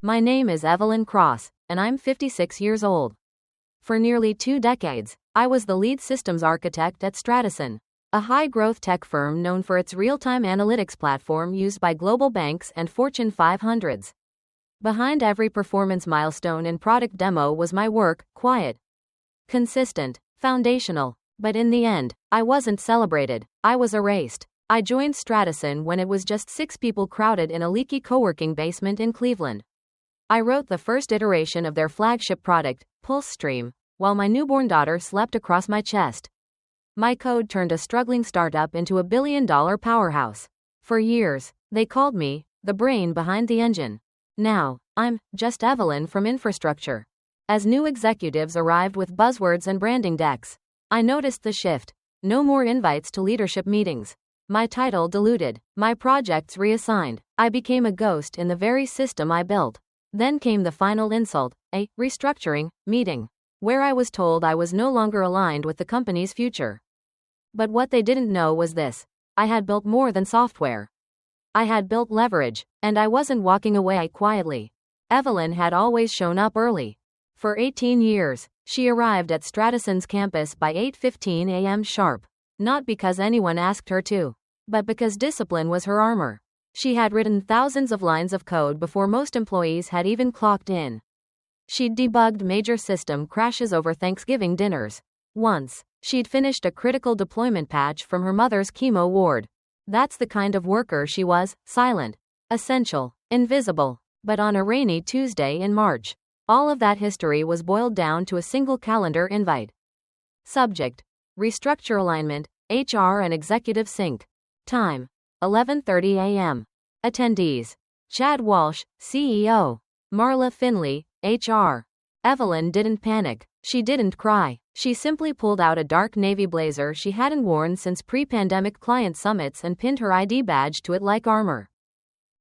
My name is Evelyn Cross, and I'm 56 years old. For nearly 2 decades, I was the lead systems architect at Stratosyn, a high-growth tech firm known for its real-time analytics platform used by global banks and Fortune 500s. Behind every performance milestone and product demo was my work, quiet, consistent, foundational. But in the end, I wasn't celebrated, I was erased. I joined Stratosyn when it was just 6 people crowded in a leaky co-working basement in Cleveland. I wrote the first iteration of their flagship product, PulseStream, while my newborn daughter slept across my chest. My code turned a struggling startup into a billion-dollar powerhouse. For years, they called me the brain behind the engine. Now, I'm just Evelyn from infrastructure. As new executives arrived with buzzwords and branding decks, I noticed the shift. No more invites to leadership meetings. My title diluted, my projects reassigned. I became a ghost in the very system I built. Then came the final insult, a restructuring meeting, where I was told I was no longer aligned with the company's future. But what they didn't know was this: I had built more than software. I had built leverage, and I wasn't walking away quietly. Evelyn had always shown up early. For 18 years, she arrived at Stratosyn's campus by 8:15 a.m. sharp, not because anyone asked her to, but because discipline was her armor. She had written thousands of lines of code before most employees had even clocked in. She'd debugged major system crashes over Thanksgiving dinners. Once, she'd finished a critical deployment patch from her mother's chemo ward. That's the kind of worker she was: silent, essential, invisible. But on a rainy Tuesday in March, all of that history was boiled down to a single calendar invite. Subject: restructure alignment, HR and executive sync. Time: 11:30 a.m. Attendees: Chad Walsh, CEO. Marla Finley, HR. Evelyn didn't panic. She didn't cry. She simply pulled out a dark navy blazer she hadn't worn since pre-pandemic client summits and pinned her ID badge to it like armor.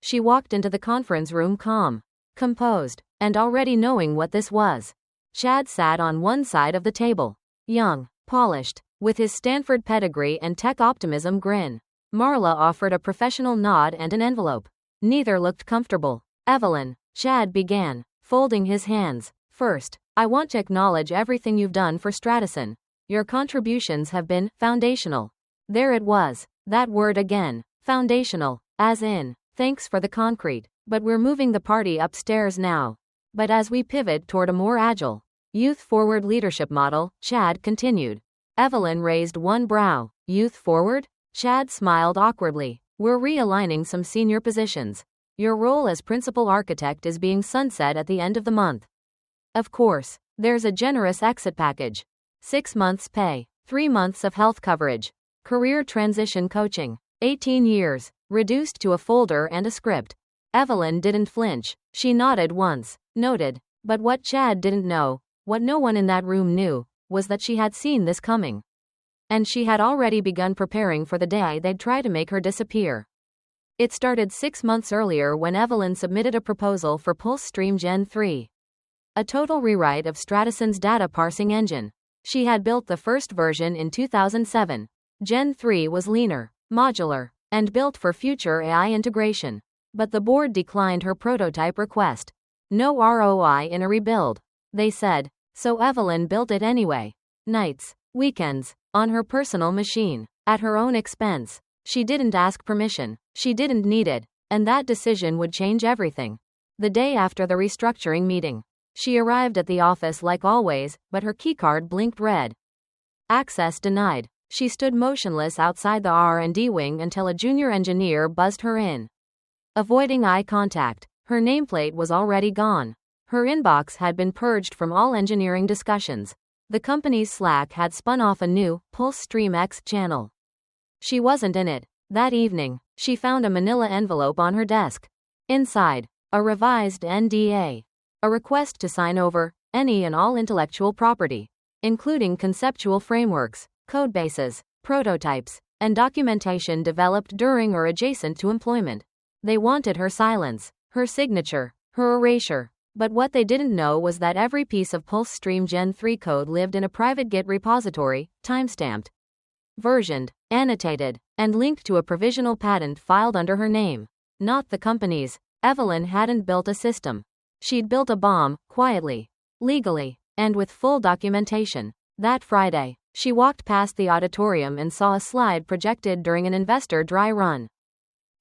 She walked into the conference room calm, composed, and already knowing what this was. Chad sat on one side of the table, young, polished, with his Stanford pedigree and tech optimism grin. Marla offered a professional nod and an envelope. Neither looked comfortable. Evelyn, Chad began, folding his hands. First, I want to acknowledge everything you've done for Stratosyn. Your contributions have been foundational. There it was, that word again, foundational, as in, thanks for the concrete, but we're moving the party upstairs now. But as we pivot toward a more agile, youth-forward leadership model, Chad continued. Evelyn raised one brow. Youth-forward? Chad smiled awkwardly. We're realigning some senior positions. Your role as principal architect is being sunset at the end of the month. Of course, there's a generous exit package. 6 months pay, 3 months of health coverage, career transition coaching, 18 years, reduced to a folder and a script. Evelyn didn't flinch. She nodded once, noted. But what Chad didn't know, what no one in that room knew, was that she had seen this coming. And she had already begun preparing for the day they'd try to make her disappear. It started 6 months earlier when Evelyn submitted a proposal for PulseStream Gen 3. A total rewrite of Stratosyn's data parsing engine. She had built the first version in 2007. Gen 3 was leaner, modular, and built for future AI integration. But the board declined her prototype request. No ROI in a rebuild, they said, so Evelyn built it anyway. Nights, weekends, on her personal machine, at her own expense. She didn't ask permission, she didn't need it, and that decision would change everything. The day after the restructuring meeting, she arrived at the office like always, but her keycard blinked red. Access denied. She stood motionless outside the R&D wing until a junior engineer buzzed her in. Avoiding eye contact, her nameplate was already gone. Her inbox had been purged from all engineering discussions. The company's Slack had spun off a new PulseStream X channel. She wasn't in it. That evening, she found a manila envelope on her desk. Inside, a revised NDA. A request to sign over any and all intellectual property, including conceptual frameworks, codebases, prototypes, and documentation developed during or adjacent to employment. They wanted her silence, her signature, her erasure. But what they didn't know was that every piece of PulseStream Gen 3 code lived in a private Git repository, timestamped, versioned, annotated, and linked to a provisional patent filed under her name, not the company's. Evelyn hadn't built a system. She'd built a bomb, quietly, legally, and with full documentation. That Friday, she walked past the auditorium and saw a slide projected during an investor dry run.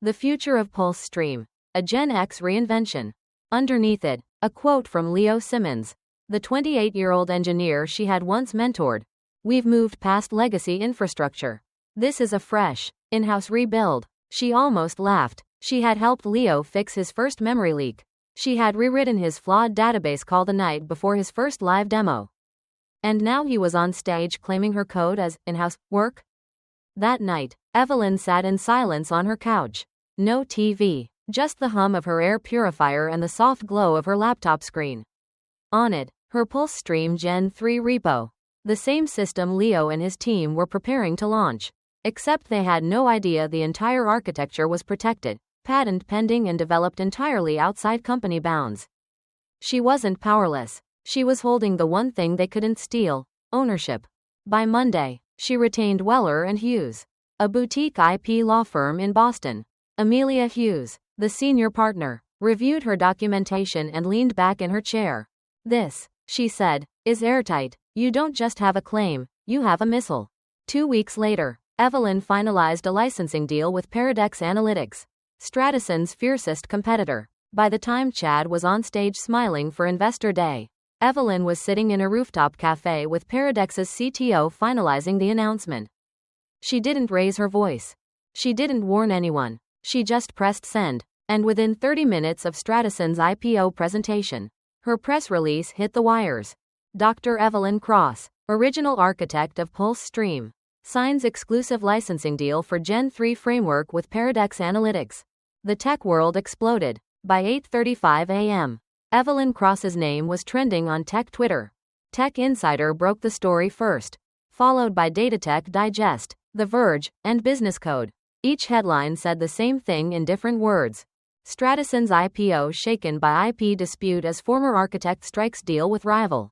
The future of Pulse Stream, a Gen X reinvention. Underneath it, a quote from Leo Simmons, the 28-year-old engineer she had once mentored. "We've moved past legacy infrastructure. This is a fresh, in-house rebuild." She almost laughed. She had helped Leo fix his first memory leak. She had rewritten his flawed database call the night before his first live demo. And now he was on stage claiming her code as in-house work? That night, Evelyn sat in silence on her couch. No TV, just the hum of her air purifier and the soft glow of her laptop screen. On it, her Pulse Stream Gen 3 repo. The same system Leo and his team were preparing to launch. Except they had no idea the entire architecture was protected, patent pending and developed entirely outside company bounds. She wasn't powerless. She was holding the one thing they couldn't steal: ownership. By Monday, she retained Weller and Hughes, a boutique IP law firm in Boston. Amelia Hughes, the senior partner, reviewed her documentation and leaned back in her chair. "This," she said, "is airtight. You don't just have a claim, you have a missile." 2 weeks later, Evelyn finalized a licensing deal with Paradex Analytics, Stratosyn's fiercest competitor. By the time Chad was on stage smiling for Investor Day, Evelyn was sitting in a rooftop cafe with Paradex's CTO finalizing the announcement. She didn't raise her voice. She didn't warn anyone. She just pressed send, and within 30 minutes of Stratosyn's IPO presentation, her press release hit the wires. Dr. Evelyn Cross, original architect of Pulse Stream, signs exclusive licensing deal for Gen 3 framework with Paradex Analytics. The tech world exploded. By 8:35 a.m., Evelyn Cross's name was trending on tech Twitter. Tech Insider broke the story first, followed by Datatech Digest, The Verge, and Business Code. Each headline said the same thing in different words. Stratosyn's IPO shaken by IP dispute as former architect strikes deal with rival.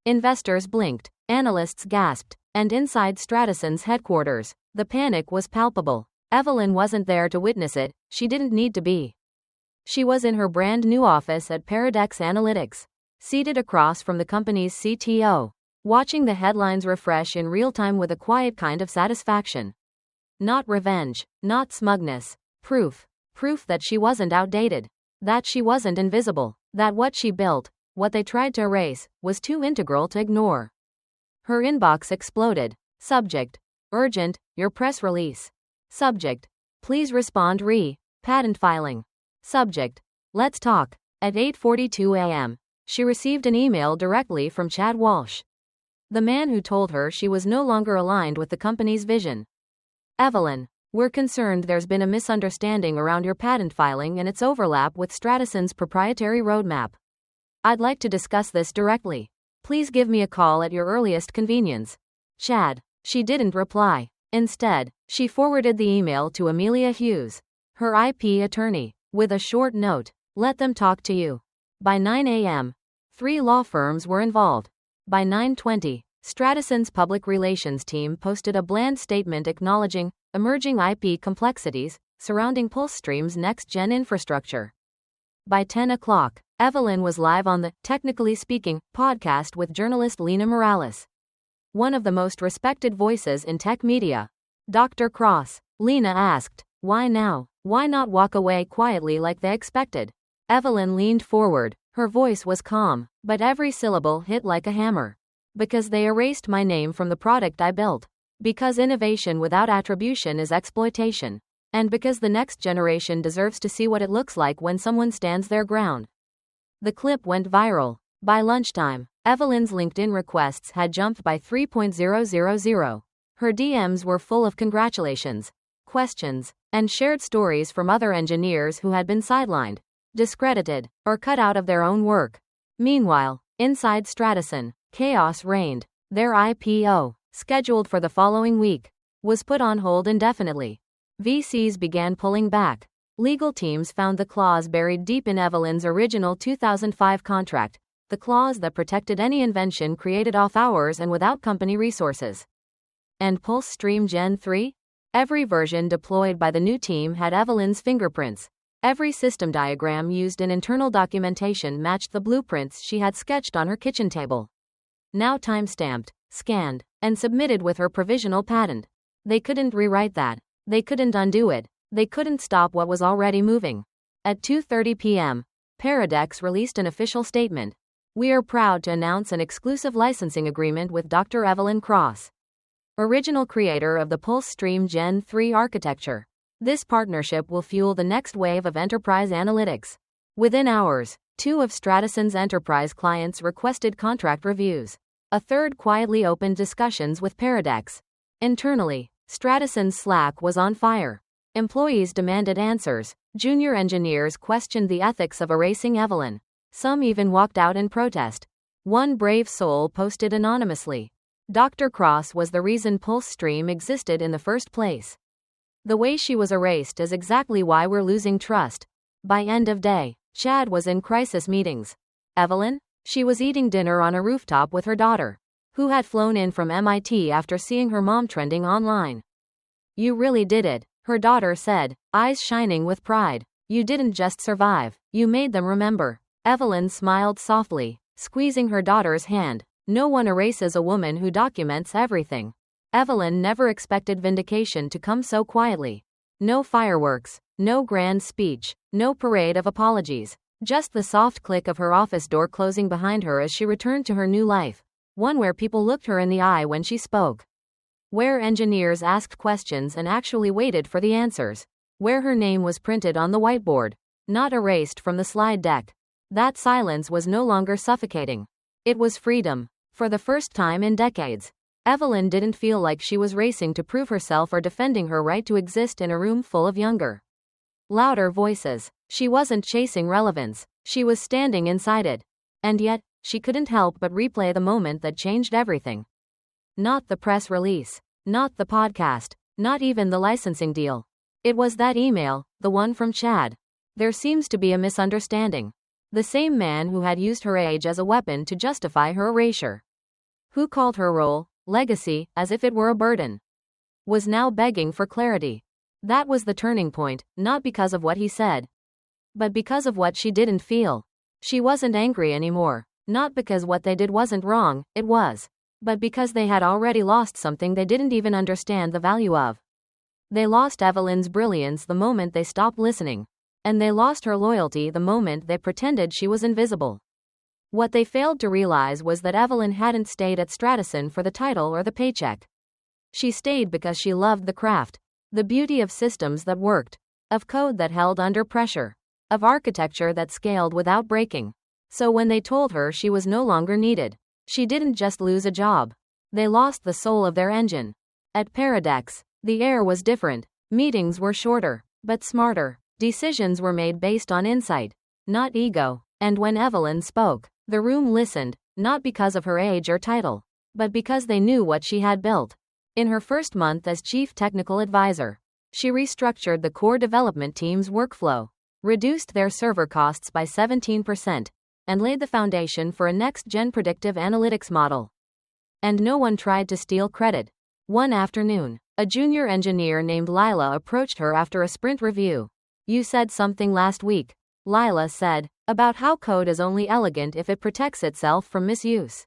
Investors blinked, analysts gasped, and inside Stratosyn's headquarters, the panic was palpable. Evelyn wasn't there to witness it. She didn't need to be. She was in her brand new office at Paradex Analytics, seated across from the company's CTO, watching the headlines refresh in real time with a quiet kind of satisfaction. Not revenge, not smugness. Proof. Proof that she wasn't outdated. That she wasn't invisible. That what she built, what they tried to erase, was too integral to ignore. Her inbox exploded. Subject: urgent, your press release. Subject: please respond patent filing. Subject: let's talk. At 8:42 a.m., she received an email directly from Chad Walsh, the man who told her she was no longer aligned with the company's vision. "Evelyn, we're concerned there's been a misunderstanding around your patent filing and its overlap with Stratosyn's proprietary roadmap. I'd like to discuss this directly. Please give me a call at your earliest convenience." Chad. She didn't reply. Instead, she forwarded the email to Amelia Hughes, her IP attorney, with a short note: "Let them talk to you." By 9 a.m., 3 law firms were involved. By 9:20, Stratosyn's public relations team posted a bland statement acknowledging emerging IP complexities surrounding Pulse Stream's next-gen infrastructure. By 10 o'clock, Evelyn was live on the Technically Speaking podcast with journalist Lena Morales, one of the most respected voices in tech media. "Dr. Cross," Lena asked, "why now? Why not walk away quietly like they expected?" Evelyn leaned forward. Her voice was calm, but every syllable hit like a hammer. "Because they erased my name from the product I built. Because innovation without attribution is exploitation. And because the next generation deserves to see what it looks like when someone stands their ground." The clip went viral. By lunchtime, Evelyn's LinkedIn requests had jumped by 3.000. Her DMs were full of congratulations, questions, and shared stories from other engineers who had been sidelined, discredited, or cut out of their own work. Meanwhile, inside Stratosyn, chaos reigned. Their IPO, scheduled for the following week, was put on hold indefinitely. VCs began pulling back. Legal teams found the clause buried deep in Evelyn's original 2005 contract, the clause that protected any invention created off hours and without company resources. And Pulse Stream Gen 3? Every version deployed by the new team had Evelyn's fingerprints. Every system diagram used in internal documentation matched the blueprints she had sketched on her kitchen table. Now time-stamped, scanned, and submitted with her provisional patent. They couldn't rewrite that. They couldn't undo it. They couldn't stop what was already moving. At 2:30 p.m., Paradex released an official statement. We are proud to announce an exclusive licensing agreement with Dr. Evelyn Cross, original creator of the Pulse Stream Gen 3 architecture. This partnership will fuel the next wave of enterprise analytics. Within hours, 2 of Stratosyn's enterprise clients requested contract reviews. A third quietly opened discussions with Paradex. Internally, Stratosyn's Slack was on fire. Employees demanded answers. Junior engineers questioned the ethics of erasing Evelyn. Some even walked out in protest. One brave soul posted anonymously, Dr. Cross was the reason Pulse Stream existed in the first place. The way she was erased is exactly why we're losing trust. By end of day, Chad was in crisis meetings. Evelyn? She was eating dinner on a rooftop with her daughter, who had flown in from MIT after seeing her mom trending online. You really did it, her daughter said, eyes shining with pride. You didn't just survive, you made them remember. Evelyn smiled softly, squeezing her daughter's hand. No one erases a woman who documents everything. Evelyn never expected vindication to come so quietly. No fireworks, no grand speech, no parade of apologies. Just the soft click of her office door closing behind her as she returned to her new life. One where people looked her in the eye when she spoke. Where engineers asked questions and actually waited for the answers. Where her name was printed on the whiteboard, not erased from the slide deck. That silence was no longer suffocating. It was freedom. For the first time in decades, Evelyn didn't feel like she was racing to prove herself or defending her right to exist in a room full of younger, louder voices. She wasn't chasing relevance. She was standing inside it. And yet, she couldn't help but replay the moment that changed everything. Not the press release. Not the podcast. Not even the licensing deal. It was that email, the one from Chad. There seems to be a misunderstanding. The same man who had used her age as a weapon to justify her erasure, who called her role, legacy, as if it were a burden, was now begging for clarity. That was the turning point, not because of what he said, but because of what she didn't feel. She wasn't angry anymore, not because what they did wasn't wrong, it was, but because they had already lost something they didn't even understand the value of. They lost Evelyn's brilliance the moment they stopped listening. And they lost her loyalty the moment they pretended she was invisible. What they failed to realize was that Evelyn hadn't stayed at Stratosyn for the title or the paycheck. She stayed because she loved the craft, the beauty of systems that worked, of code that held under pressure, of architecture that scaled without breaking. So when they told her she was no longer needed, she didn't just lose a job. They lost the soul of their engine. At Paradex, the air was different. Meetings were shorter, but smarter. Decisions were made based on insight, not ego. And when Evelyn spoke, the room listened, not because of her age or title, but because they knew what she had built. In her first month as chief technical advisor, she restructured the core development team's workflow, reduced their server costs by 17%, and laid the foundation for a next-gen predictive analytics model. And no one tried to steal credit. One afternoon, a junior engineer named Lila approached her after a sprint review. You said something last week, Lila said, about how code is only elegant if it protects itself from misuse.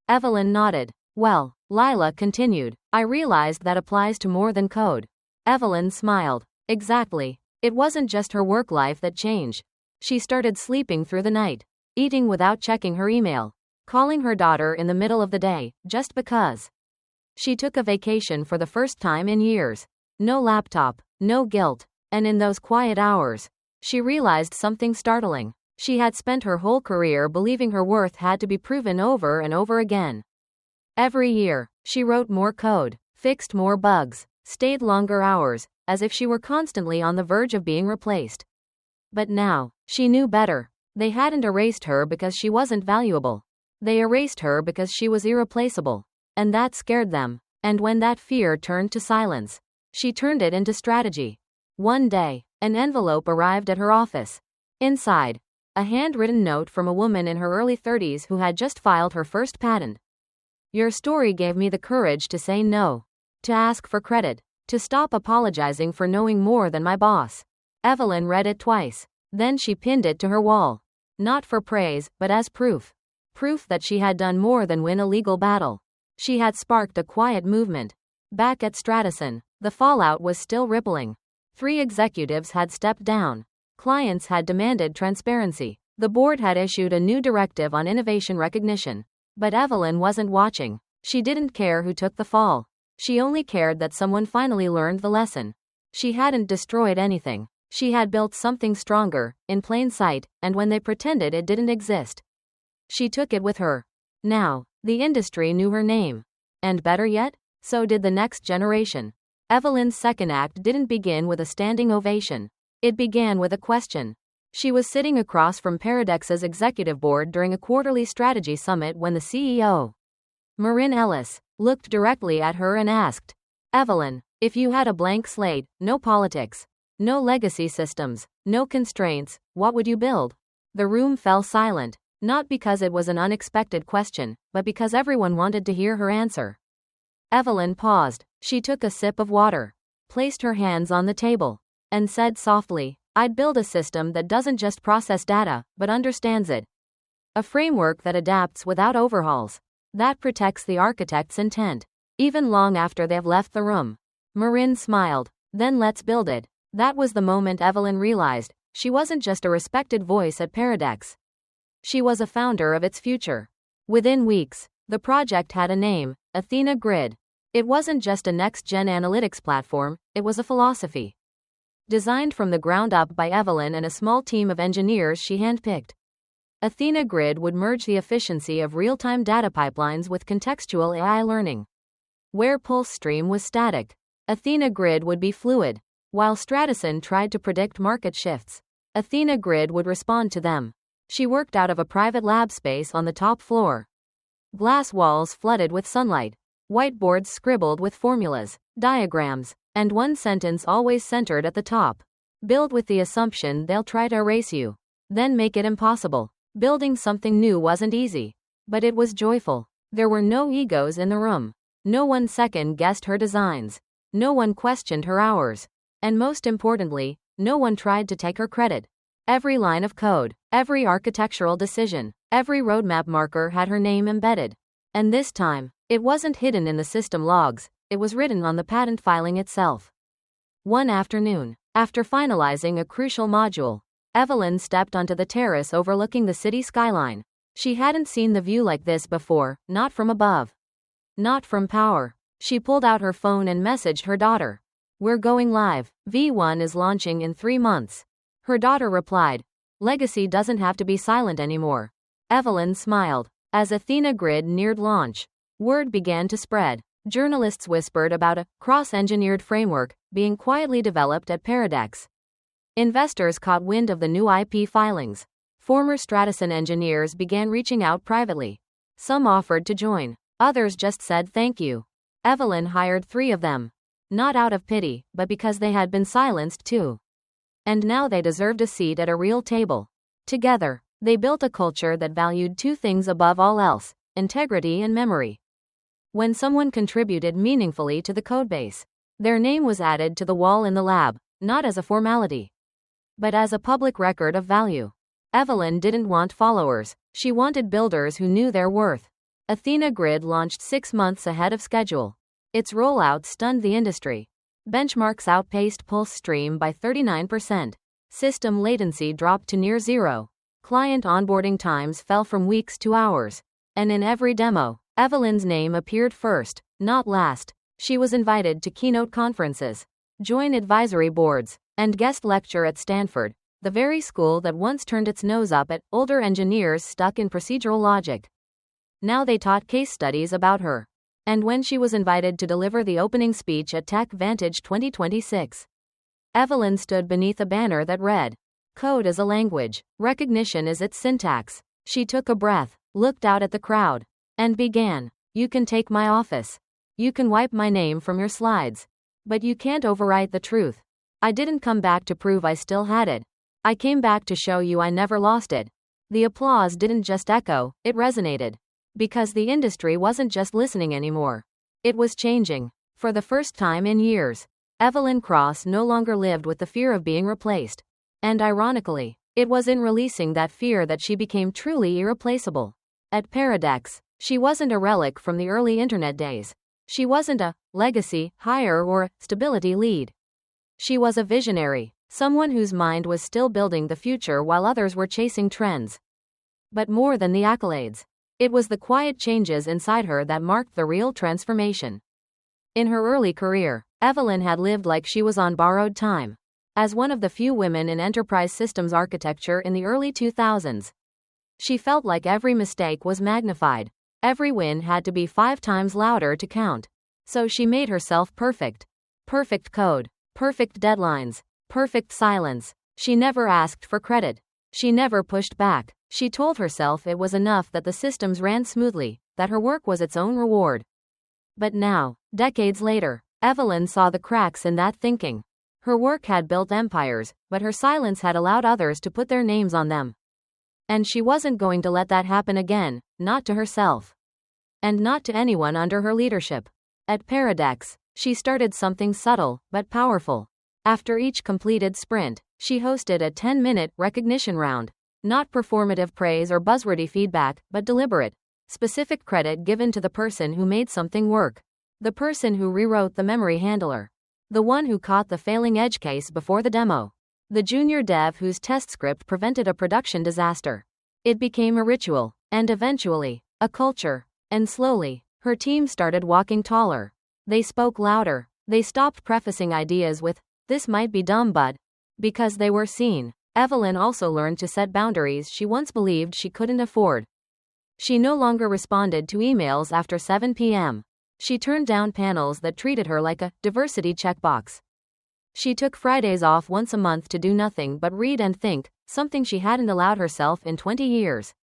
Evelyn nodded. Well, Lila continued, I realized that applies to more than code. Evelyn smiled. Exactly. It wasn't just her work life that changed. She started sleeping through the night, eating without checking her email, calling her daughter in the middle of the day, just because. She took a vacation for the first time in years. No laptop, no guilt. And in those quiet hours, she realized something startling. She had spent her whole career believing her worth had to be proven over and over again. Every year, she wrote more code, fixed more bugs, stayed longer hours, as if she were constantly on the verge of being replaced. But now, she knew better. They hadn't erased her because she wasn't valuable. They erased her because she was irreplaceable. And that scared them. And when that fear turned to silence, she turned it into strategy. One day, an envelope arrived at her office. Inside, a handwritten note from a woman in her early 30s who had just filed her first patent. Your story gave me the courage to say no, to ask for credit, to stop apologizing for knowing more than my boss. Evelyn read it twice. Then she pinned it to her wall. Not for praise, but as proof. Proof that she had done more than win a legal battle. She had sparked a quiet movement. Back at Stratosyn, the fallout was still rippling. 3 executives had stepped down. Clients had demanded transparency. The board had issued a new directive on innovation recognition. But Evelyn wasn't watching. She didn't care who took the fall. She only cared that someone finally learned the lesson. She hadn't destroyed anything. She had built something stronger, in plain sight, and when they pretended it didn't exist. She took it with her. Now, the industry knew her name. And better yet, so did the next generation. Evelyn's second act didn't begin with a standing ovation. It began with a question. She was sitting across from Paradex's executive board during a quarterly strategy summit when the CEO, Marin Ellis, looked directly at her and asked, "Evelyn, if you had a blank slate, no politics, no legacy systems, no constraints, what would you build?" The room fell silent, not because it was an unexpected question, but because everyone wanted to hear her answer. Evelyn paused. She took a sip of water, placed her hands on the table, and said softly, "I'd build a system that doesn't just process data, but understands it. A framework that adapts without overhauls. That protects the architect's intent, even long after they've left the room." Marin smiled. "Then let's build it." That was the moment Evelyn realized she wasn't just a respected voice at Paradex. She was a founder of its future. Within weeks, the project had a name, Athena Grid. It wasn't just a next-gen analytics platform, it was a philosophy. Designed from the ground up by Evelyn and a small team of engineers she handpicked. Athena Grid would merge the efficiency of real-time data pipelines with contextual AI learning. Where Pulse Stream was static, Athena Grid would be fluid. While Stratosyn tried to predict market shifts, Athena Grid would respond to them. She worked out of a private lab space on the top floor. Glass walls flooded with sunlight. Whiteboards scribbled with formulas, diagrams, and one sentence always centered at the top. Build with the assumption they'll try to erase you. Then make it impossible. Building something new wasn't easy. But it was joyful. There were no egos in the room. No one second-guessed her designs. No one questioned her hours. And most importantly, no one tried to take her credit. Every line of code, every architectural decision, every roadmap marker had her name embedded. And this time, it wasn't hidden in the system logs, it was written on the patent filing itself. One afternoon, after finalizing a crucial module, Evelyn stepped onto the terrace overlooking the city skyline. She hadn't seen the view like this before, not from above. Not from power. She pulled out her phone and messaged her daughter. "We're going live. V1 is launching in 3 months. Her daughter replied, "Legacy doesn't have to be silent anymore." Evelyn smiled. As Athena Grid neared launch, word began to spread. Journalists whispered about a cross-engineered framework being quietly developed at Paradex. Investors caught wind of the new IP filings. Former Stratosyn engineers began reaching out privately. Some offered to join. Others just said thank you. Evelyn hired 3 of them. Not out of pity, but because they had been silenced too. And now they deserved a seat at a real table. Together, they built a culture that valued 2 things above all else: integrity and memory. When someone contributed meaningfully to the codebase, their name was added to the wall in the lab, not as a formality, but as a public record of value. Evelyn didn't want followers, she wanted builders who knew their worth. Athena Grid launched 6 months ahead of schedule. Its rollout stunned the industry. Benchmarks outpaced Pulse Stream by 39%. System latency dropped to near zero. Client onboarding times fell from weeks to hours. And in every demo, Evelyn's name appeared first, not last. She was invited to keynote conferences, join advisory boards, and guest lecture at Stanford, the very school that once turned its nose up at older engineers stuck in procedural logic. Now they taught case studies about her. And when she was invited to deliver the opening speech at Tech Vantage 2026, Evelyn stood beneath a banner that read, "Code is a language, recognition is its syntax." She took a breath, looked out at the crowd, and began, "You can take my office. You can wipe my name from your slides. But you can't overwrite the truth. I didn't come back to prove I still had it. I came back to show you I never lost it." The applause didn't just echo, it resonated. Because the industry wasn't just listening anymore. It was changing. For the first time in years, Evelyn Cross no longer lived with the fear of being replaced. And ironically, it was in releasing that fear that she became truly irreplaceable. At Paradex, she wasn't a relic from the early internet days. She wasn't a legacy hire or stability lead. She was a visionary, someone whose mind was still building the future while others were chasing trends. But more than the accolades, it was the quiet changes inside her that marked the real transformation. In her early career, Evelyn had lived like she was on borrowed time. As one of the few women in enterprise systems architecture in the early 2000s, she felt like every mistake was magnified. Every win had to be 5 times louder to count. So she made herself perfect. Perfect code, perfect deadlines, perfect silence. She never asked for credit. She never pushed back. She told herself it was enough that the systems ran smoothly, that her work was its own reward. But now, decades later, Evelyn saw the cracks in that thinking. Her work had built empires, but her silence had allowed others to put their names on them. And she wasn't going to let that happen again, not to herself. And not to anyone under her leadership. At Paradex, she started something subtle, but powerful. After each completed sprint, she hosted a 10-minute recognition round. Not performative praise or buzzwordy feedback, but deliberate, specific credit given to the person who made something work. The person who rewrote the memory handler. The one who caught the failing edge case before the demo. The junior dev whose test script prevented a production disaster. It became a ritual, and eventually, a culture. And slowly, her team started walking taller. They spoke louder. They stopped prefacing ideas with, "This might be dumb but," because they were seen. Evelyn also learned to set boundaries she once believed she couldn't afford. She no longer responded to emails after 7 p.m. She turned down panels that treated her like a diversity checkbox. She took Fridays off once a month to do nothing but read and think, something she hadn't allowed herself in 20 years.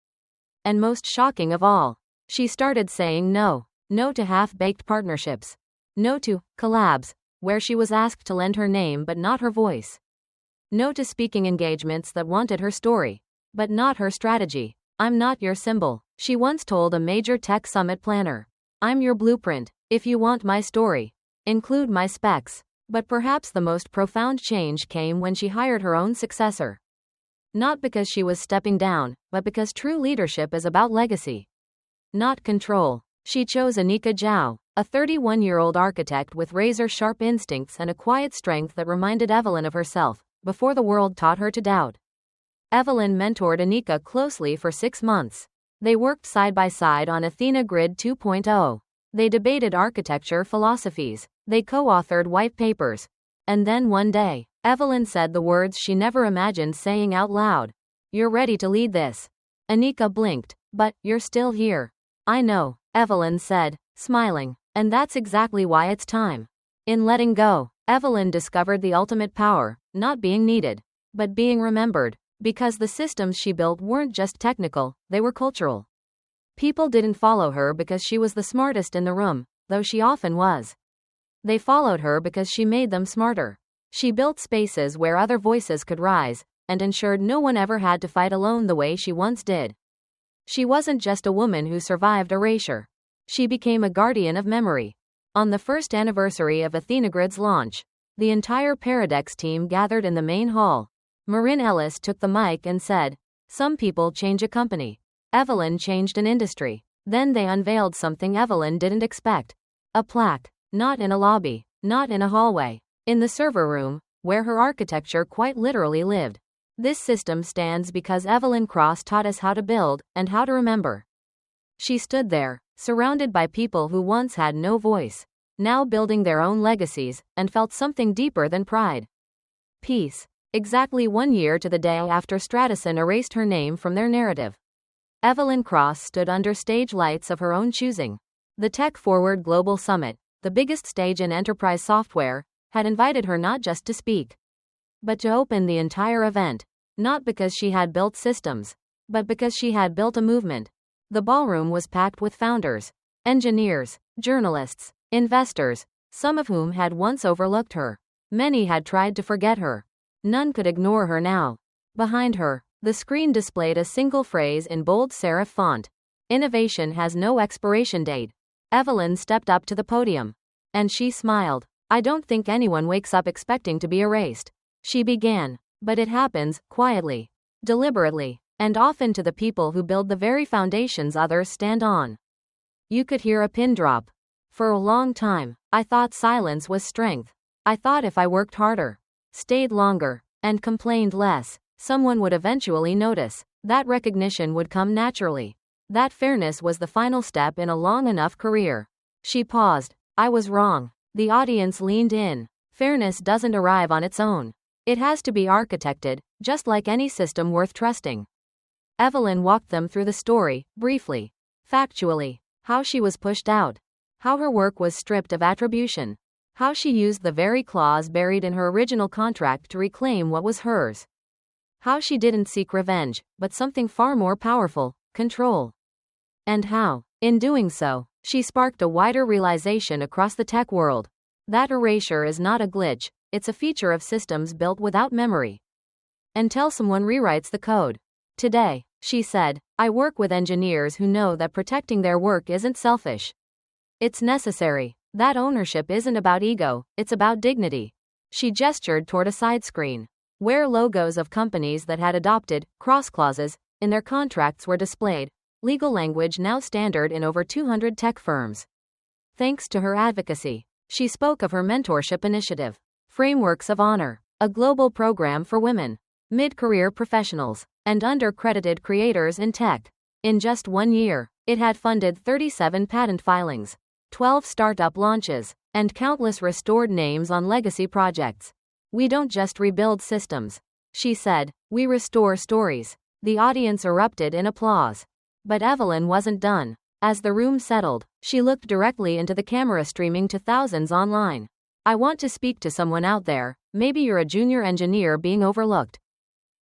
And most shocking of all, she started saying no. No to half-baked partnerships. No to collabs, where she was asked to lend her name but not her voice. No to speaking engagements that wanted her story, but not her strategy. "I'm not your symbol," she once told a major tech summit planner. "I'm your blueprint. If you want my story, include my specs." But perhaps the most profound change came when she hired her own successor. Not because she was stepping down, but because true leadership is about legacy, not control. She chose Anika Zhao, a 31-year-old architect with razor-sharp instincts and a quiet strength that reminded Evelyn of herself, before the world taught her to doubt. Evelyn mentored Anika closely for 6 months. They worked side by side on Athena Grid 2.0. They debated architecture philosophies. They co-authored white papers. And then one day, Evelyn said the words she never imagined saying out loud. "You're ready to lead this." Anika blinked. "But, you're still here." "I know," Evelyn said, smiling. "And that's exactly why it's time." In letting go, Evelyn discovered the ultimate power, not being needed, but being remembered. Because the systems she built weren't just technical, they were cultural. People didn't follow her because she was the smartest in the room, though she often was. They followed her because she made them smarter. She built spaces where other voices could rise, and ensured no one ever had to fight alone the way she once did. She wasn't just a woman who survived erasure. She became a guardian of memory. On the first anniversary of Athenagrid's launch, the entire Paradex team gathered in the main hall. Marin Ellis took the mic and said, "Some people change a company. Evelyn changed an industry." Then they unveiled something Evelyn didn't expect. A plaque. Not in a lobby. Not in a hallway. In the server room, where her architecture quite literally lived. "This system stands because Evelyn Cross taught us how to build, and how to remember." She stood there, surrounded by people who once had no voice, now building their own legacies, and felt something deeper than pride. Peace. Exactly 1 year to the day after Stratosyn erased her name from their narrative, Evelyn Cross stood under stage lights of her own choosing. The Tech Forward Global Summit, the biggest stage in enterprise software, had invited her not just to speak, but to open the entire event. Not because she had built systems, but because she had built a movement. The ballroom was packed with founders, engineers, journalists, investors, some of whom had once overlooked her. Many had tried to forget her. None could ignore her now. Behind her, the screen displayed a single phrase in bold serif font. "Innovation has no expiration date." Evelyn stepped up to the podium. And she smiled. I don't think anyone wakes up expecting to be erased. She began. But it happens, quietly, deliberately, and often to the people who build the very foundations others stand on. You could hear a pin drop. For a long time, I thought silence was strength. I thought if I worked harder, stayed longer, and complained less, someone would eventually notice. That recognition would come naturally. That fairness was the final step in a long enough career. She paused. I was wrong. The audience leaned in. Fairness doesn't arrive on its own. It has to be architected, just like any system worth trusting. Evelyn walked them through the story, briefly, factually, how she was pushed out, how her work was stripped of attribution, how she used the very clause buried in her original contract to reclaim what was hers, how she didn't seek revenge, but something far more powerful, control. And how, in doing so, she sparked a wider realization across the tech world. That erasure is not a glitch, it's a feature of systems built without memory. Until someone rewrites the code. Today, she said, I work with engineers who know that protecting their work isn't selfish. It's necessary. That ownership isn't about ego, it's about dignity. She gestured toward a side screen, where logos of companies that had adopted cross clauses in their contracts were displayed, legal language now standard in over 200 tech firms. Thanks to her advocacy, she spoke of her mentorship initiative, Frameworks of Honor, a global program for women, mid-career professionals, and under-credited creators in tech. In just 1 year, it had funded 37 patent filings, 12 startup launches, and countless restored names on legacy projects. We don't just rebuild systems, she said, we restore stories. The audience erupted in applause. But Evelyn wasn't done. As the room settled, she looked directly into the camera streaming to thousands online. I want to speak to someone out there. Maybe you're a junior engineer being overlooked,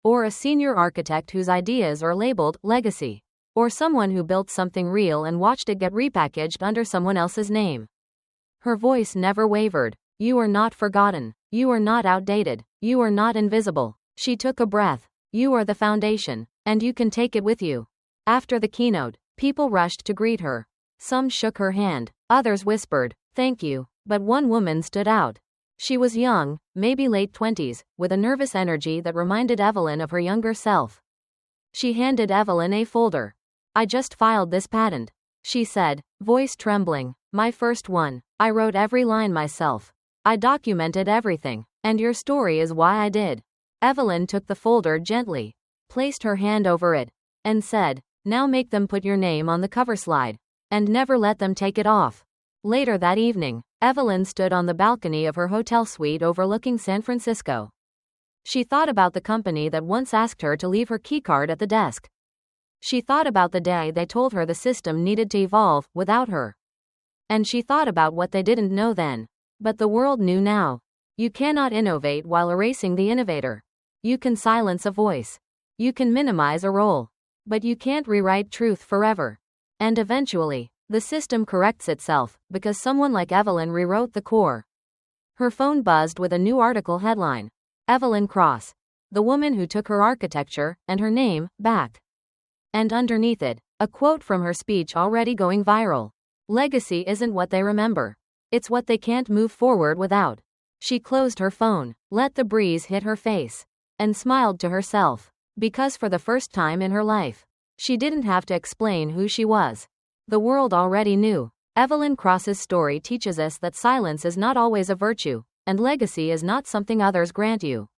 or a senior architect whose ideas are labeled legacy, or someone who built something real and watched it get repackaged under someone else's name. Her voice never wavered. You are not forgotten. You are not outdated. You are not invisible. She took a breath. You are the foundation, and you can take it with you. After the keynote, people rushed to greet her. Some shook her hand, others whispered, thank you, but one woman stood out. She was young, maybe late 20s, with a nervous energy that reminded Evelyn of her younger self. She handed Evelyn a folder. I just filed this patent, she said, voice trembling. My first one. I wrote every line myself. I documented everything, and your story is why I did. Evelyn took the folder gently, placed her hand over it, and said, now make them put your name on the cover slide, and never let them take it off. Later that evening, Evelyn stood on the balcony of her hotel suite overlooking San Francisco. She thought about the company that once asked her to leave her keycard at the desk. She thought about the day they told her the system needed to evolve without her. And she thought about what they didn't know then, but the world knew now. You cannot innovate while erasing the innovator. You can silence a voice. You can minimize a role. But you can't rewrite truth forever. And eventually, the system corrects itself, because someone like Evelyn rewrote the core. Her phone buzzed with a new article headline. Evelyn Cross, the woman who took her architecture and her name back. And underneath it, a quote from her speech already going viral. Legacy isn't what they remember. It's what they can't move forward without. She closed her phone, let the breeze hit her face, and smiled to herself. Because for the first time in her life, she didn't have to explain who she was. The world already knew. Evelyn Cross's story teaches us that silence is not always a virtue, and legacy is not something others grant you.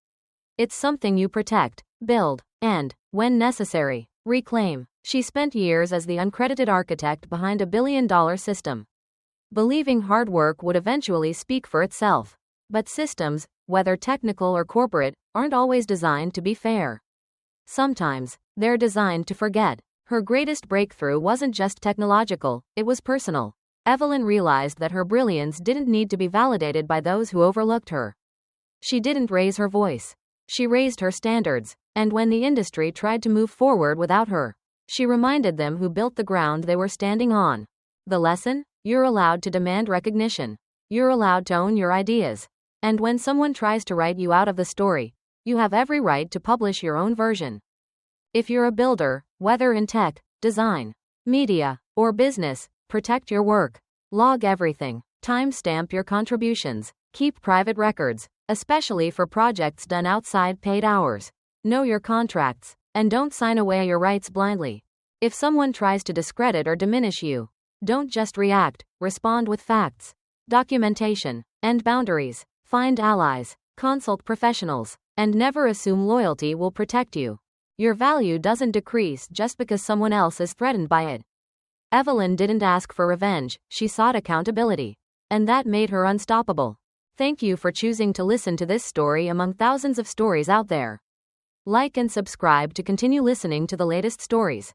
It's something you protect, build, and, when necessary, reclaim. She spent years as the uncredited architect behind $1 billion system, believing hard work would eventually speak for itself. But systems, whether technical or corporate, aren't always designed to be fair. Sometimes, they're designed to forget. Her greatest breakthrough wasn't just technological, it was personal. Evelyn realized that her brilliance didn't need to be validated by those who overlooked her. She didn't raise her voice. She raised her standards, and when the industry tried to move forward without her, she reminded them who built the ground they were standing on. The lesson? You're allowed to demand recognition. You're allowed to own your ideas. And when someone tries to write you out of the story, you have every right to publish your own version. If you're a builder, whether in tech, design, media, or business, protect your work. Log everything. Timestamp your contributions. Keep private records, especially for projects done outside paid hours. Know your contracts, and don't sign away your rights blindly. If someone tries to discredit or diminish you, don't just react, respond with facts, documentation, and boundaries. Find allies, consult professionals, and never assume loyalty will protect you. Your value doesn't decrease just because someone else is threatened by it. Evelyn didn't ask for revenge, she sought accountability. And that made her unstoppable. Thank you for choosing to listen to this story among thousands of stories out there. Like and subscribe to continue listening to the latest stories.